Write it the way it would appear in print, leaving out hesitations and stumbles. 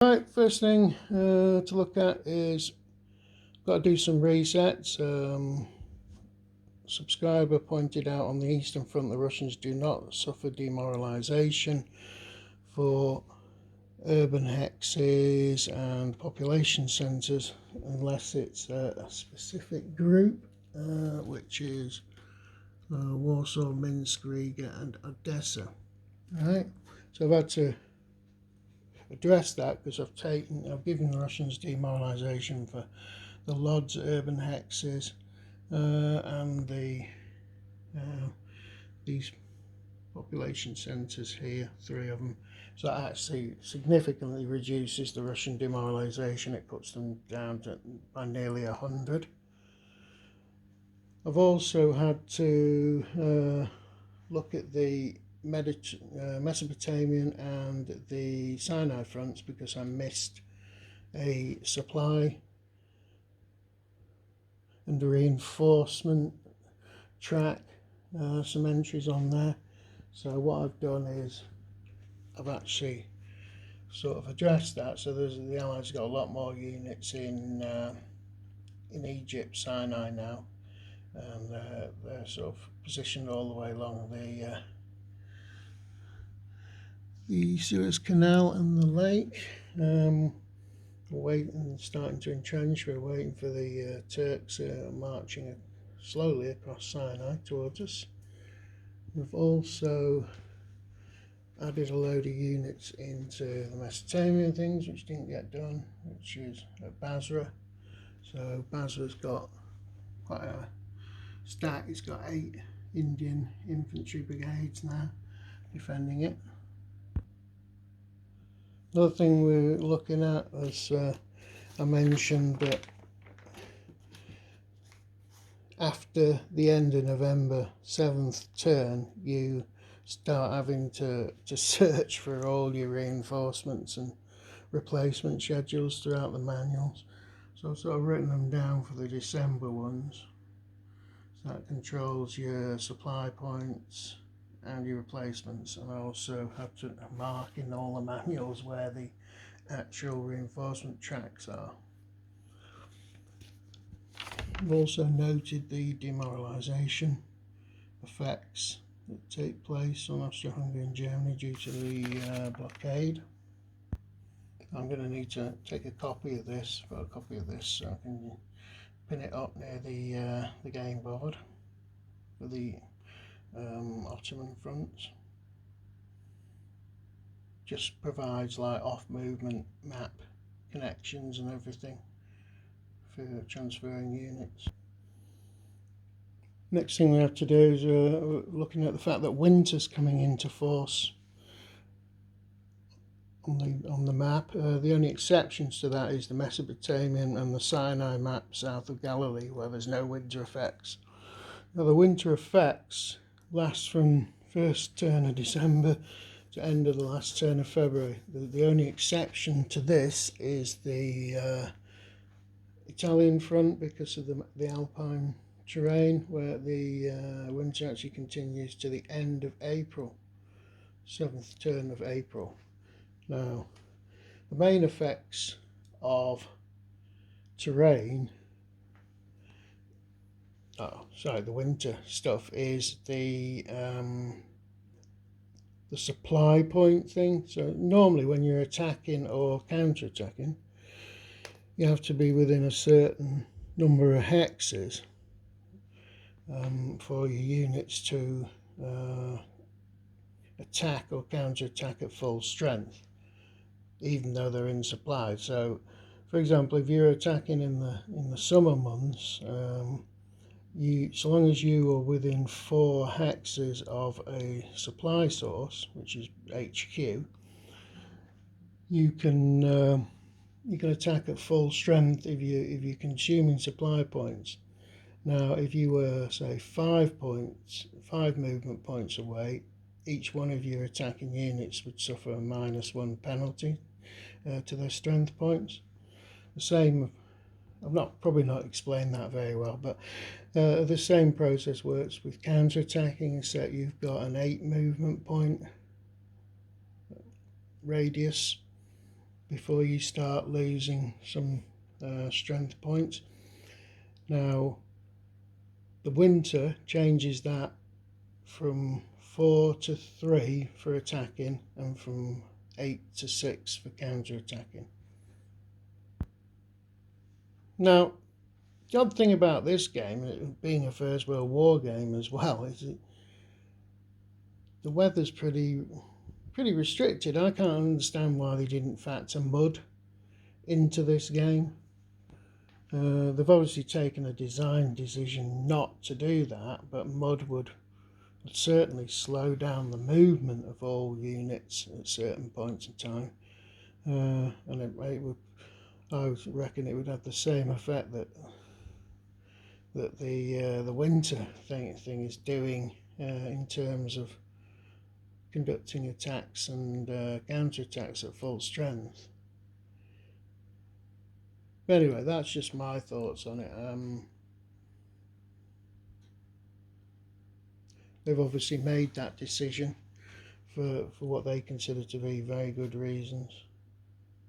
Right, first thing to look at is got to do some resets. Subscriber pointed out on the Eastern Front the Russians do not suffer demoralization for urban hexes and population centres unless it's a specific group, which is Warsaw, Minsk, Riga and Odessa. Right, so I've had to address that because I've given the Russians demoralization for the Lodz urban hexes and these population centres here, 3 of them. So that actually significantly reduces the Russian demoralization. It puts them down to by nearly 100. I've also had to look at the Mesopotamian and the Sinai fronts because I missed a supply and a reinforcement track, some entries on there. So what I've done is I've actually sort of addressed that. So the Allies got a lot more units in Egypt, Sinai now, and they're sort of positioned all the way along the Suez Canal and the lake. Waiting, starting to entrench. We're waiting for the Turks marching slowly across Sinai towards us. We've also added a load of units into the Mesopotamian things which didn't get done, which is at Basra. So Basra's got quite a stack. It's got 8 Indian infantry brigades now defending it. Another thing we're looking at, as I mentioned, that after the end of November 7th turn, you start having to search for all your reinforcements and replacement schedules throughout the manuals. So I've sort of written them down for the December ones. So that controls your supply points and your replacements, and I also have to mark in all the manuals where the actual reinforcement tracks are. I've also noted the demoralization effects that take place on Austria-Hungary and Germany due to the blockade. I'm going to need to take a copy of this, photocopy so I can pin it up near the game board for the Ottoman fronts. Just provides like off movement map connections and everything for transferring units. Next thing we have to do is looking at the fact that winter's coming into force on the map. The only exceptions to that is the Mesopotamian and the Sinai map south of Galilee, where there's no winter effects. Now the winter effects last from first turn of December to end of the last turn of February. The only exception to this is the Italian front because of the alpine terrain, where the winter actually continues to the end of April, 7th turn of April. Now, the main effects of terrain, the winter stuff, is the supply point thing. So normally when you're attacking or counter-attacking, you have to be within a certain number of hexes for your units to attack or counter-attack at full strength, even though they're in supply. So, for example, if you're attacking in the summer months, so long as you are within 4 hexes of a supply source, which is HQ, you can attack at full strength if you're consuming supply points. Now, if you were, say, 5 movement points away, each one of your attacking units would suffer a -1 penalty to their strength points. The same, I've probably not explained that very well, but the same process works with counter-attacking, except you've got an 8 movement point radius before you start losing some strength points. Now, the winter changes that from 4 to 3 for attacking and from 8 to 6 for counter-attacking. Now, the odd thing about this game, being a First World War game as well, is that the weather's pretty restricted. I can't understand why they didn't factor mud into this game. They've obviously taken a design decision not to do that, but mud would certainly slow down the movement of all units at certain points in time, and it would, I reckon it would have the same effect that the winter thing is doing in terms of conducting attacks and counter-attacks at full strength. But anyway, that's just my thoughts on it. They've obviously made that decision for what they consider to be very good reasons.